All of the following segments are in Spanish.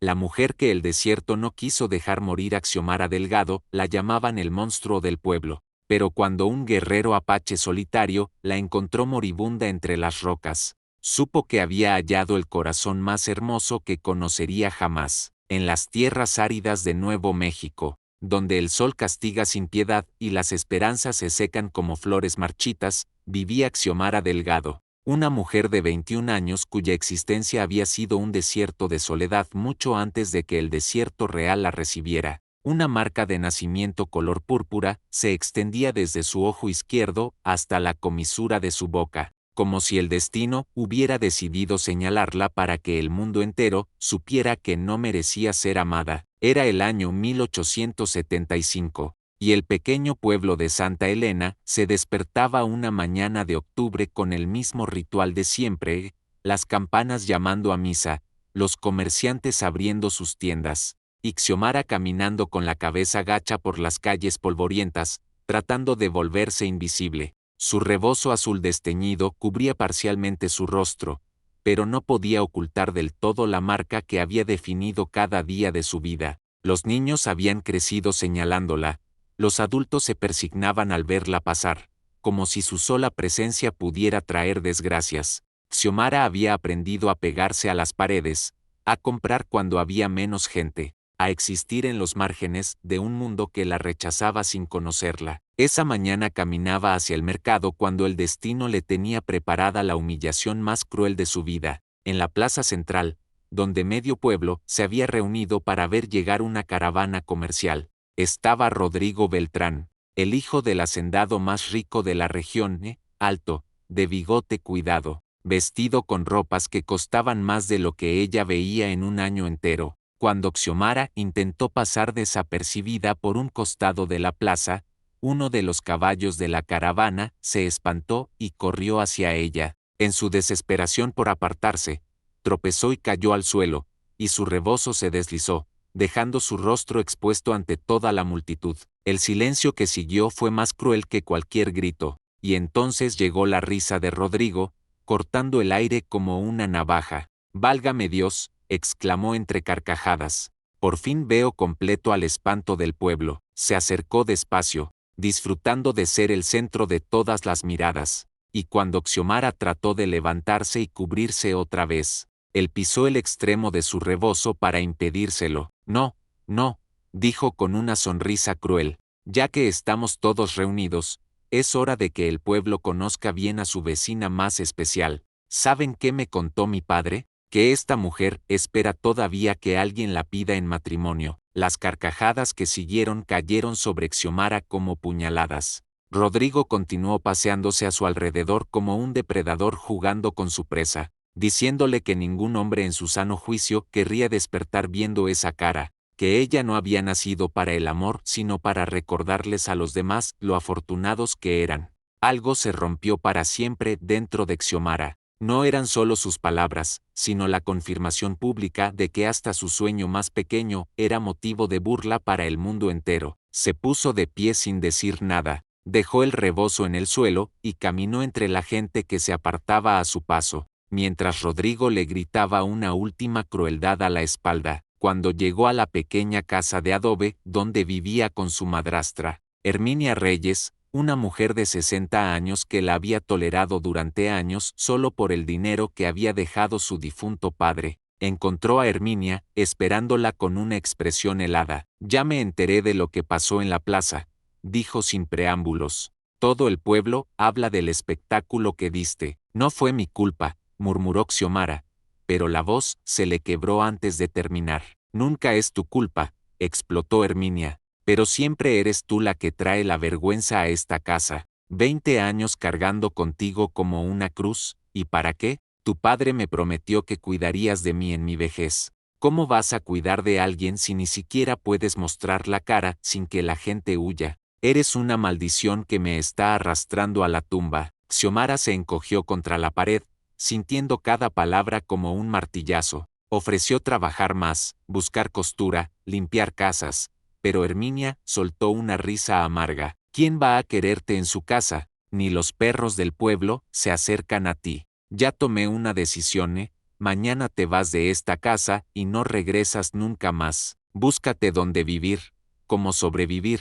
la mujer que el desierto no quiso dejar morir a Xiomara Delgado, la llamaban el monstruo del pueblo. Pero cuando un guerrero apache solitario la encontró moribunda entre las rocas, supo que había hallado el corazón más hermoso que conocería jamás. En las tierras áridas de Nuevo México, donde el sol castiga sin piedad y las esperanzas se secan como flores marchitas, vivía Xiomara Delgado, una mujer de 21 años cuya existencia había sido un desierto de soledad mucho antes de que el desierto real la recibiera. Una marca de nacimiento color púrpura se extendía desde su ojo izquierdo hasta la comisura de su boca, como si el destino hubiera decidido señalarla para que el mundo entero supiera que no merecía ser amada. Era el año 1875, y el pequeño pueblo de Santa Elena se despertaba una mañana de octubre con el mismo ritual de siempre, las campanas llamando a misa, los comerciantes abriendo sus tiendas, y Xiomara caminando con la cabeza gacha por las calles polvorientas, tratando de volverse invisible. Su rebozo azul desteñido cubría parcialmente su rostro, pero no podía ocultar del todo la marca que había definido cada día de su vida. Los niños habían crecido señalándola, los adultos se persignaban al verla pasar, como si su sola presencia pudiera traer desgracias. Xiomara había aprendido a pegarse a las paredes, a comprar cuando había menos gente, a existir en los márgenes de un mundo que la rechazaba sin conocerla. Esa mañana caminaba hacia el mercado cuando el destino le tenía preparada la humillación más cruel de su vida, en la plaza central, donde medio pueblo se había reunido para ver llegar una caravana comercial. Estaba Rodrigo Beltrán, el hijo del hacendado más rico de la región, alto, de bigote cuidado, vestido con ropas que costaban más de lo que ella veía en un año entero. Cuando Xiomara intentó pasar desapercibida por un costado de la plaza, uno de los caballos de la caravana se espantó y corrió hacia ella. En su desesperación por apartarse, tropezó y cayó al suelo, y su rebozo se deslizó, dejando su rostro expuesto ante toda la multitud. El silencio que siguió fue más cruel que cualquier grito, y entonces llegó la risa de Rodrigo, cortando el aire como una navaja. «Válgame Dios», exclamó entre carcajadas. «Por fin veo completo al espanto del pueblo». Se acercó despacio, disfrutando de ser el centro de todas las miradas, y cuando Xiomara trató de levantarse y cubrirse otra vez, él pisó el extremo de su rebozo para impedírselo. «No, no», dijo con una sonrisa cruel, «ya que estamos todos reunidos, es hora de que el pueblo conozca bien a su vecina más especial. ¿Saben qué me contó mi padre? Que esta mujer espera todavía que alguien la pida en matrimonio». Las carcajadas que siguieron cayeron sobre Xiomara como puñaladas. Rodrigo continuó paseándose a su alrededor como un depredador jugando con su presa, diciéndole que ningún hombre en su sano juicio querría despertar viendo esa cara, que ella no había nacido para el amor sino para recordarles a los demás lo afortunados que eran. Algo se rompió para siempre dentro de Xiomara. No eran solo sus palabras, sino la confirmación pública de que hasta su sueño más pequeño era motivo de burla para el mundo entero. Se puso de pie sin decir nada, dejó el rebozo en el suelo y caminó entre la gente que se apartaba a su paso, mientras Rodrigo le gritaba una última crueldad a la espalda. Cuando llegó a la pequeña casa de adobe donde vivía con su madrastra, Herminia Reyes, una mujer de 60 años que la había tolerado durante años solo por el dinero que había dejado su difunto padre, encontró a Herminia, esperándola con una expresión helada. «Ya me enteré de lo que pasó en la plaza», dijo sin preámbulos. «Todo el pueblo habla del espectáculo que diste». «No fue mi culpa», murmuró Xiomara, pero la voz se le quebró antes de terminar. «Nunca es tu culpa», explotó Herminia. «Pero siempre eres tú la que trae la vergüenza a esta casa. 20 años cargando contigo como una cruz, ¿y para qué? Tu padre me prometió que cuidarías de mí en mi vejez. ¿Cómo vas a cuidar de alguien si ni siquiera puedes mostrar la cara sin que la gente huya? Eres una maldición que me está arrastrando a la tumba». Xiomara se encogió contra la pared, sintiendo cada palabra como un martillazo. Ofreció trabajar más, buscar costura, limpiar casas, pero Herminia soltó una risa amarga. «¿Quién va a quererte en su casa? Ni los perros del pueblo se acercan a ti. Ya tomé una decisión, mañana te vas de esta casa y no regresas nunca más. Búscate dónde vivir, cómo sobrevivir,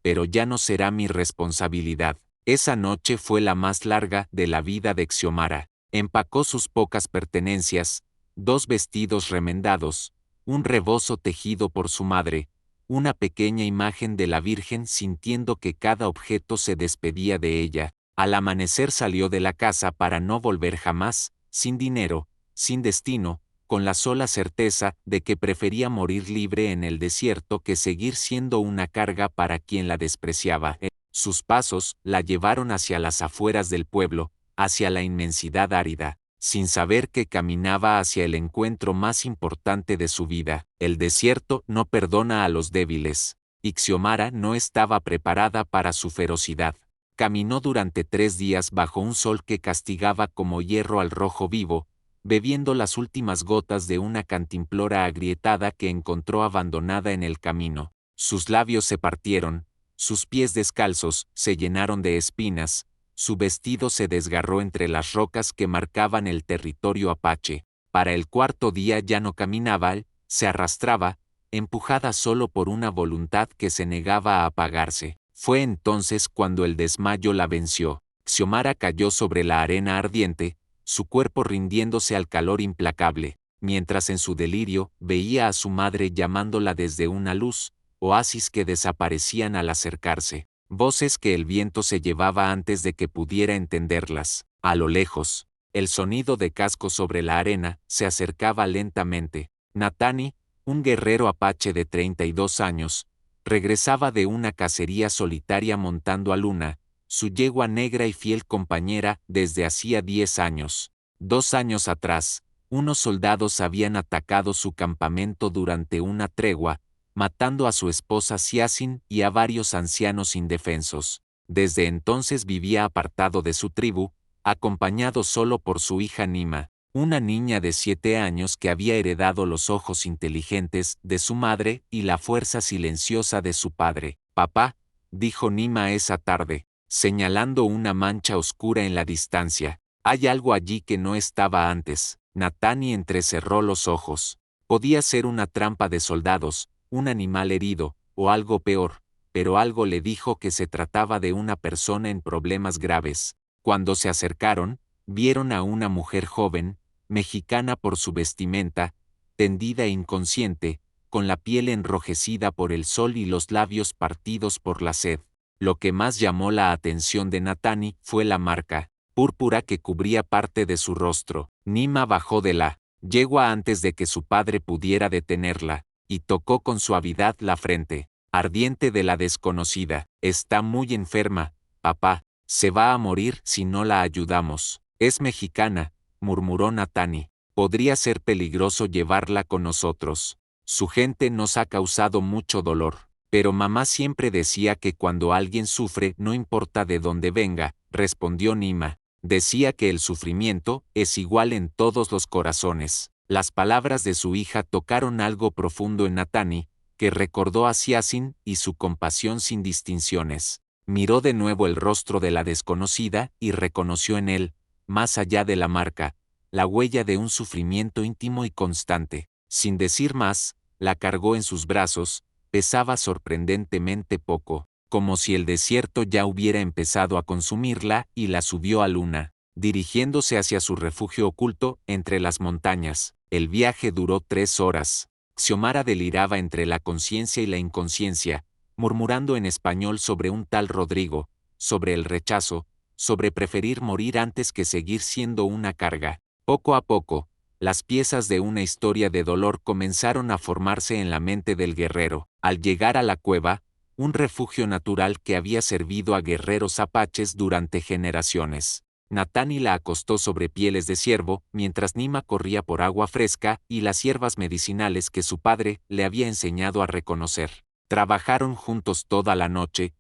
pero ya no será mi responsabilidad. Esa noche fue la más larga de la vida de Xiomara. Empacó sus pocas pertenencias, 2 vestidos remendados, un rebozo tejido por su madre, una pequeña imagen de la Virgen, sintiendo que cada objeto se despedía de ella. Al amanecer salió de la casa para no volver jamás, sin dinero, sin destino, con la sola certeza de que prefería morir libre en el desierto que seguir siendo una carga para quien la despreciaba. Sus pasos la llevaron hacia las afueras del pueblo, hacia la inmensidad árida, sin saber que caminaba hacia el encuentro más importante de su vida. El desierto no perdona a los débiles, y Xiomara no estaba preparada para su ferocidad. Caminó durante 3 días bajo un sol que castigaba como hierro al rojo vivo, bebiendo las últimas gotas de una cantimplora agrietada que encontró abandonada en el camino. Sus labios se partieron, sus pies descalzos se llenaron de espinas, su vestido se desgarró entre las rocas que marcaban el territorio apache. Para el 4.º día ya no caminaba, se arrastraba, empujada solo por una voluntad que se negaba a apagarse. Fue entonces cuando el desmayo la venció. Xiomara cayó sobre la arena ardiente, su cuerpo rindiéndose al calor implacable, mientras en su delirio veía a su madre llamándola desde una luz, oasis que desaparecían al acercarse, voces que el viento se llevaba antes de que pudiera entenderlas. A lo lejos, el sonido de cascos sobre la arena se acercaba lentamente. Natani, un guerrero apache de 32 años, regresaba de una cacería solitaria montando a Luna, su yegua negra y fiel compañera, desde hacía 10 años. 2 años atrás, unos soldados habían atacado su campamento durante una tregua, matando a su esposa Siasin y a varios ancianos indefensos. Desde entonces vivía apartado de su tribu, acompañado solo por su hija Nima, una niña de 7 años que había heredado los ojos inteligentes de su madre y la fuerza silenciosa de su padre. «Papá», dijo Nima esa tarde, señalando una mancha oscura en la distancia, «hay algo allí que no estaba antes». Natani entrecerró los ojos. Podía ser una trampa de soldados, un animal herido, o algo peor, pero algo le dijo que se trataba de una persona en problemas graves. Cuando se acercaron, vieron a una mujer joven, mexicana por su vestimenta, tendida e inconsciente, con la piel enrojecida por el sol y los labios partidos por la sed. Lo que más llamó la atención de Natani fue la marca púrpura que cubría parte de su rostro. Nima bajó de la yegua antes de que su padre pudiera detenerla, y tocó con suavidad la frente ardiente de la desconocida. «Está muy enferma, papá, se va a morir si no la ayudamos». «Es mexicana», murmuró Natani. «Podría ser peligroso llevarla con nosotros. Su gente nos ha causado mucho dolor». «Pero mamá siempre decía que cuando alguien sufre no importa de dónde venga», respondió Nima. «Decía que el sufrimiento es igual en todos los corazones». Las palabras de su hija tocaron algo profundo en Natani, que recordó a Siasin y su compasión sin distinciones. Miró de nuevo el rostro de la desconocida y reconoció en él, más allá de la marca, la huella de un sufrimiento íntimo y constante. Sin decir más, la cargó en sus brazos. Pesaba sorprendentemente poco, como si el desierto ya hubiera empezado a consumirla, y la subió a Luna, dirigiéndose hacia su refugio oculto entre las montañas. El viaje duró 3 horas. Xiomara deliraba entre la conciencia y la inconsciencia, murmurando en español sobre un tal Rodrigo, sobre el rechazo, sobre preferir morir antes que seguir siendo una carga. Poco a poco, las piezas de una historia de dolor comenzaron a formarse en la mente del guerrero. Al llegar a la cueva, un refugio natural que había servido a guerreros apaches durante generaciones, Natani la acostó sobre pieles de ciervo, mientras Nima corría por agua fresca y las hierbas medicinales que su padre le había enseñado a reconocer. Trabajaron juntos toda la noche.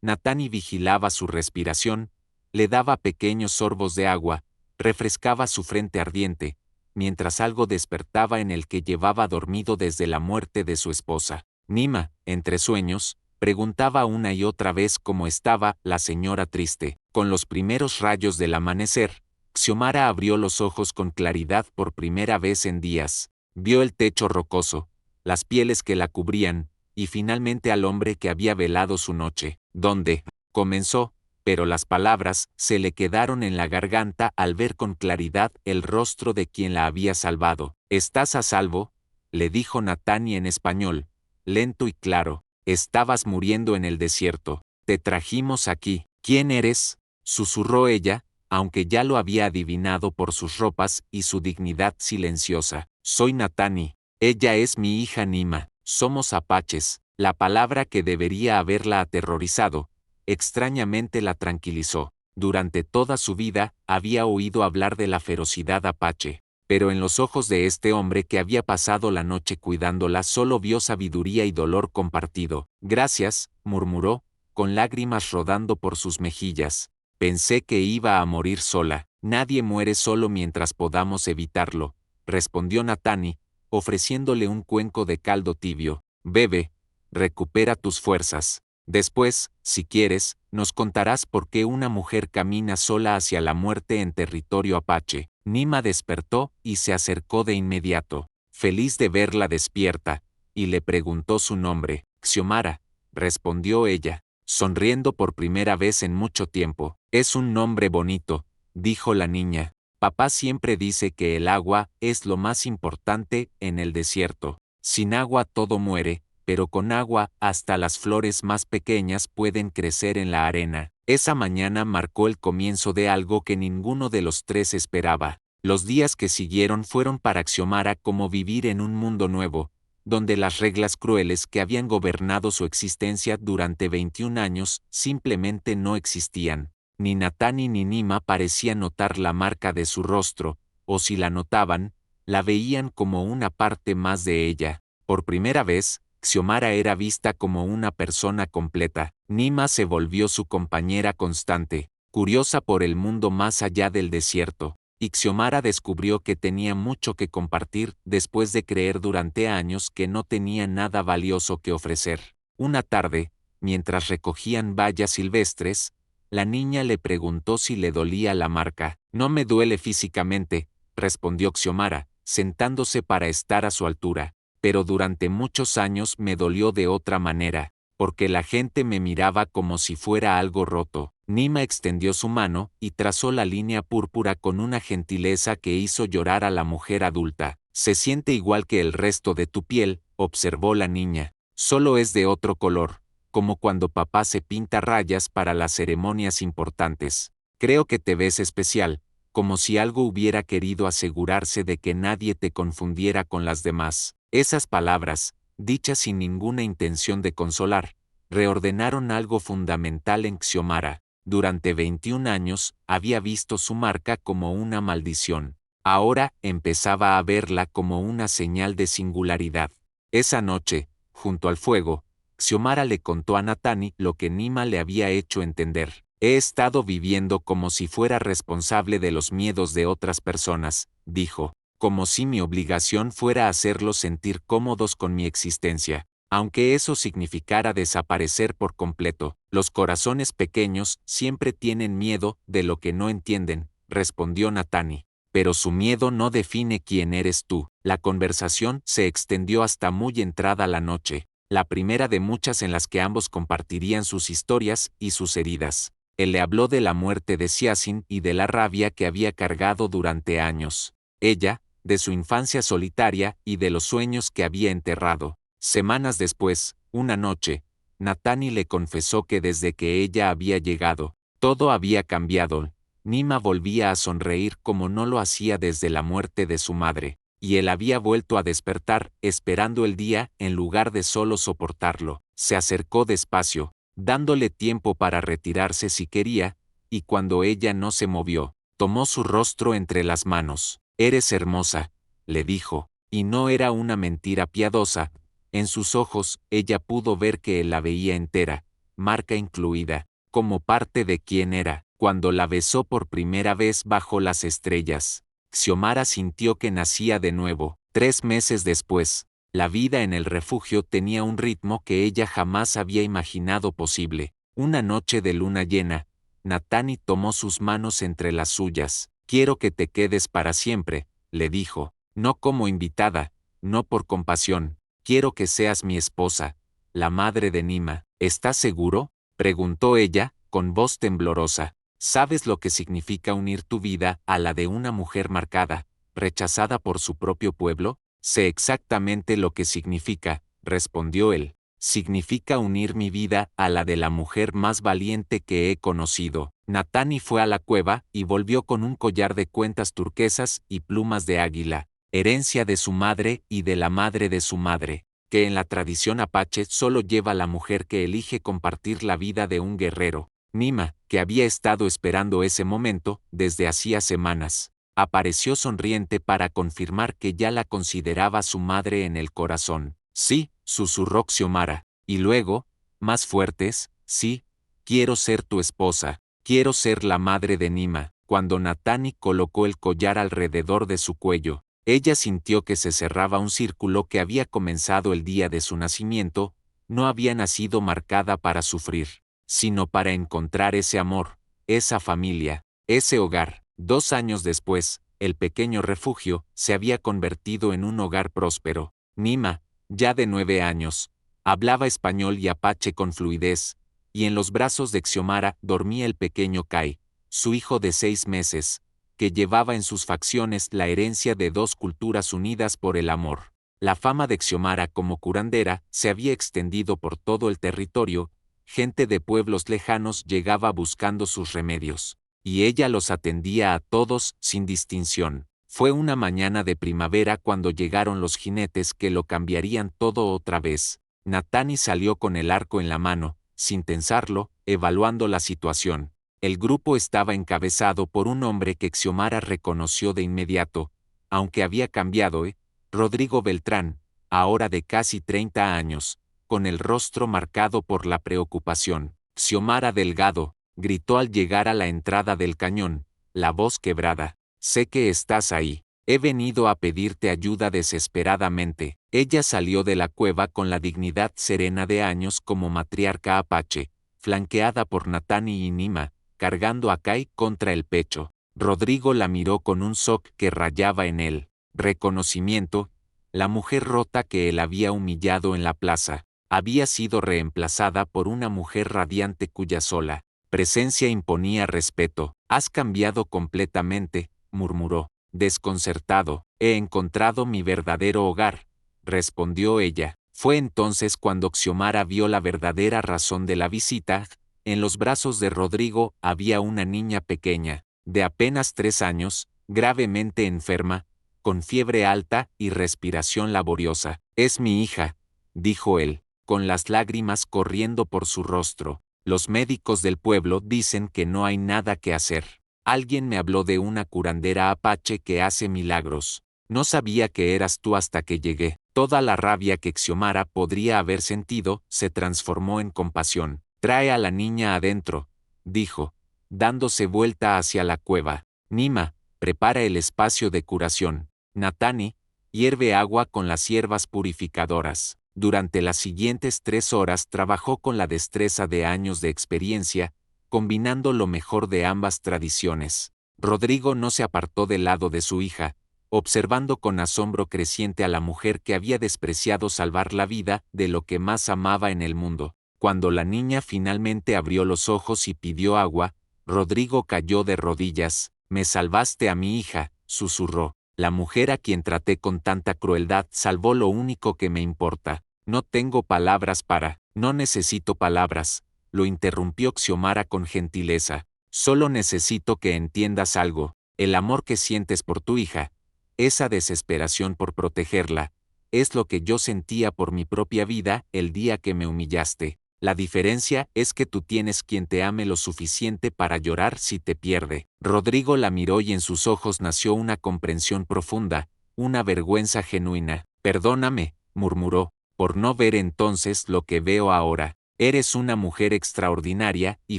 Natani vigilaba su respiración, le daba pequeños sorbos de agua, refrescaba su frente ardiente, mientras algo despertaba en el que llevaba dormido desde la muerte de su esposa. Nima, entre sueños, preguntaba una y otra vez cómo estaba la señora triste. Con los primeros rayos del amanecer, Xiomara abrió los ojos con claridad por primera vez en días. Vio el techo rocoso, las pieles que la cubrían, y finalmente al hombre que había velado su noche. ¿Dónde? Comenzó, pero las palabras se le quedaron en la garganta al ver con claridad el rostro de quien la había salvado. «¿Estás a salvo?», le dijo Natani en español, lento y claro. «Estabas muriendo en el desierto. Te trajimos aquí». «¿Quién eres?», susurró ella, aunque ya lo había adivinado por sus ropas y su dignidad silenciosa. «Soy Natani. Ella es mi hija Nima. Somos apaches». La palabra que debería haberla aterrorizado, extrañamente la tranquilizó. Durante toda su vida había oído hablar de la ferocidad apache, pero en los ojos de este hombre que había pasado la noche cuidándola solo vio sabiduría y dolor compartido. «Gracias», murmuró, con lágrimas rodando por sus mejillas. «Pensé que iba a morir sola». «Nadie muere solo mientras podamos evitarlo», respondió Natani, ofreciéndole un cuenco de caldo tibio. «Bebe, recupera tus fuerzas. Después, si quieres, nos contarás por qué una mujer camina sola hacia la muerte en territorio apache». Nima despertó y se acercó de inmediato, feliz de verla despierta, y le preguntó su nombre. «Xiomara», respondió ella, sonriendo por primera vez en mucho tiempo. «Es un nombre bonito», dijo la niña. «Papá siempre dice que el agua es lo más importante en el desierto. Sin agua todo muere, pero con agua hasta las flores más pequeñas pueden crecer en la arena». Esa mañana marcó el comienzo de algo que ninguno de los tres esperaba. Los días que siguieron fueron para Xiomara como vivir en un mundo nuevo, donde las reglas crueles que habían gobernado su existencia durante 21 años simplemente no existían. Ni Natani ni Nima parecían notar la marca de su rostro, o si la notaban, la veían como una parte más de ella. Por primera vez, Xiomara era vista como una persona completa. Nima se volvió su compañera constante, curiosa por el mundo más allá del desierto, y Xiomara descubrió que tenía mucho que compartir después de creer durante años que no tenía nada valioso que ofrecer. Una tarde, mientras recogían bayas silvestres, la niña le preguntó si le dolía la marca. «No me duele físicamente», respondió Xiomara, sentándose para estar a su altura. «Pero durante muchos años me dolió de otra manera, porque la gente me miraba como si fuera algo roto». Nima extendió su mano y trazó la línea púrpura con una gentileza que hizo llorar a la mujer adulta. «Se siente igual que el resto de tu piel», observó la niña. «Solo es de otro color, como cuando papá se pinta rayas para las ceremonias importantes. Creo que te ves especial, como si algo hubiera querido asegurarse de que nadie te confundiera con las demás». Esas palabras, dichas sin ninguna intención de consolar, reordenaron algo fundamental en Xiomara. Durante 21 años había visto su marca como una maldición. Ahora empezaba a verla como una señal de singularidad. Esa noche, junto al fuego, Xiomara le contó a Natani lo que Nima le había hecho entender. «He estado viviendo como si fuera responsable de los miedos de otras personas», dijo, «como si mi obligación fuera hacerlos sentir cómodos con mi existencia, aunque eso significara desaparecer por completo. Los corazones pequeños siempre tienen miedo de lo que no entienden», respondió Natani. «Pero su miedo no define quién eres tú». La conversación se extendió hasta muy entrada la noche, la primera de muchas en las que ambos compartirían sus historias y sus heridas. Él le habló de la muerte de Xiaxin y de la rabia que había cargado durante años. Ella, de su infancia solitaria y de los sueños que había enterrado. Semanas después, una noche, Natani le confesó que desde que ella había llegado, todo había cambiado. Nima volvía a sonreír como no lo hacía desde la muerte de su madre, y él había vuelto a despertar esperando el día en lugar de solo soportarlo. Se acercó despacio, dándole tiempo para retirarse si quería, y cuando ella no se movió, tomó su rostro entre las manos. «Eres hermosa», le dijo, y no era una mentira piadosa. En sus ojos, ella pudo ver que él la veía entera, marca incluida, como parte de quien era. Cuando la besó por primera vez bajo las estrellas, Xiomara sintió que nacía de nuevo. 3 meses después, la vida en el refugio tenía un ritmo que ella jamás había imaginado posible. Una noche de luna llena, Natani tomó sus manos entre las suyas. Quiero que te quedes para siempre, le dijo, no como invitada, no por compasión, quiero que seas mi esposa, la madre de Nima. ¿Estás seguro?, preguntó ella, con voz temblorosa. ¿Sabes lo que significa unir tu vida a la de una mujer marcada, rechazada por su propio pueblo? Sé exactamente lo que significa, respondió él. Significa unir mi vida a la de la mujer más valiente que he conocido. Natani fue a la cueva y volvió con un collar de cuentas turquesas y plumas de águila, herencia de su madre y de la madre de su madre, que en la tradición apache solo lleva la mujer que elige compartir la vida de un guerrero. Nima, que había estado esperando ese momento desde hacía semanas, apareció sonriente para confirmar que ya la consideraba su madre en el corazón. Sí, susurró Xiomara, y luego, más fuertes, sí, quiero ser tu esposa, quiero ser la madre de Nima. Cuando Natani colocó el collar alrededor de su cuello, ella sintió que se cerraba un círculo que había comenzado el día de su nacimiento. No había nacido marcada para sufrir, sino para encontrar ese amor, esa familia, ese hogar. 2 años después, el pequeño refugio se había convertido en un hogar próspero. Nima, ya de 9 años, hablaba español y apache con fluidez, y en los brazos de Xiomara dormía el pequeño Kai, su hijo de 6 meses, que llevaba en sus facciones la herencia de 2 culturas unidas por el amor. La fama de Xiomara como curandera se había extendido por todo el territorio. Gente de pueblos lejanos llegaba buscando sus remedios, y ella los atendía a todos sin distinción. Fue una mañana de primavera cuando llegaron los jinetes que lo cambiarían todo otra vez. Natani salió con el arco en la mano, sin pensarlo, evaluando la situación. El grupo estaba encabezado por un hombre que Xiomara reconoció de inmediato, aunque había cambiado, Rodrigo Beltrán, ahora de casi 30 años, con el rostro marcado por la preocupación. Xiomara Delgado, gritó al llegar a la entrada del cañón, la voz quebrada. Sé que estás ahí. He venido a pedirte ayuda desesperadamente. Ella salió de la cueva con la dignidad serena de años como matriarca apache, flanqueada por Natani y Nima, cargando a Kai contra el pecho. Rodrigo la miró con un shock que rayaba en él reconocimiento. La mujer rota que él había humillado en la plaza, había sido reemplazada por una mujer radiante cuya sola presencia imponía respeto. Has cambiado completamente, murmuró, desconcertado. He encontrado mi verdadero hogar, respondió ella. Fue entonces cuando Xiomara vio la verdadera razón de la visita. En los brazos de Rodrigo había una niña pequeña, de apenas 3 años, gravemente enferma, con fiebre alta y respiración laboriosa. Es mi hija, dijo él, con las lágrimas corriendo por su rostro. Los médicos del pueblo dicen que no hay nada que hacer. Alguien me habló de una curandera apache que hace milagros. No sabía que eras tú hasta que llegué. Toda la rabia que Xiomara podría haber sentido se transformó en compasión. Trae a la niña adentro, dijo, dándose vuelta hacia la cueva. Nima, prepara el espacio de curación. Natani, hierve agua con las hierbas purificadoras. Durante las siguientes 3 horas trabajó con la destreza de años de experiencia, combinando lo mejor de ambas tradiciones. Rodrigo no se apartó del lado de su hija, observando con asombro creciente a la mujer que había despreciado salvar la vida de lo que más amaba en el mundo. Cuando la niña finalmente abrió los ojos y pidió agua, Rodrigo cayó de rodillas. Me salvaste a mi hija, susurró. La mujer a quien traté con tanta crueldad salvó lo único que me importa. No tengo palabras para. No necesito palabras, lo interrumpió Xiomara con gentileza. Solo necesito que entiendas algo. El amor que sientes por tu hija, esa desesperación por protegerla, es lo que yo sentía por mi propia vida el día que me humillaste. La diferencia es que tú tienes quien te ame lo suficiente para llorar si te pierde. Rodrigo la miró y en sus ojos nació una comprensión profunda, una vergüenza genuina. Perdóname, murmuró, por no ver entonces lo que veo ahora. Eres una mujer extraordinaria y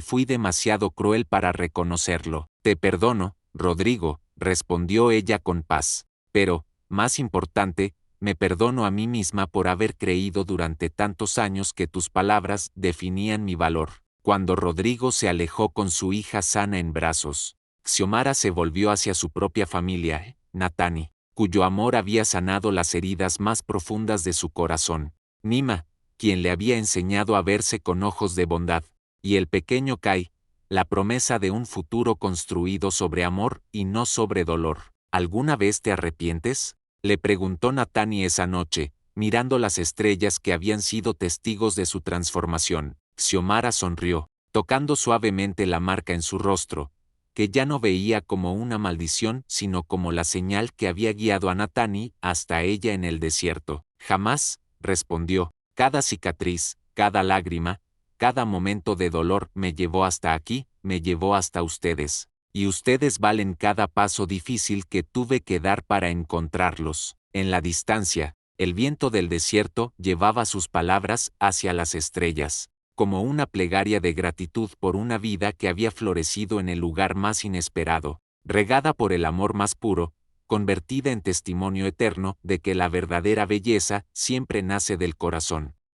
fui demasiado cruel para reconocerlo. Te perdono, Rodrigo, respondió ella con paz. Pero, más importante, me perdono a mí misma por haber creído durante tantos años que tus palabras definían mi valor. Cuando Rodrigo se alejó con su hija sana en brazos, Xiomara se volvió hacia su propia familia, Natani, cuyo amor había sanado las heridas más profundas de su corazón. Nima, quien le había enseñado a verse con ojos de bondad, y el pequeño Kai, la promesa de un futuro construido sobre amor y no sobre dolor. ¿Alguna vez te arrepientes?, le preguntó Natani esa noche, mirando las estrellas que habían sido testigos de su transformación. Xiomara sonrió, tocando suavemente la marca en su rostro, que ya no veía como una maldición sino como la señal que había guiado a Natani hasta ella en el desierto. Jamás, respondió, cada cicatriz, cada lágrima, cada momento de dolor me llevó hasta aquí, me llevó hasta ustedes. Y ustedes valen cada paso difícil que tuve que dar para encontrarlos. En la distancia, el viento del desierto llevaba sus palabras hacia las estrellas, como una plegaria de gratitud por una vida que había florecido en el lugar más inesperado, regada por el amor más puro, convertida en testimonio eterno de que la verdadera belleza siempre nace del corazón.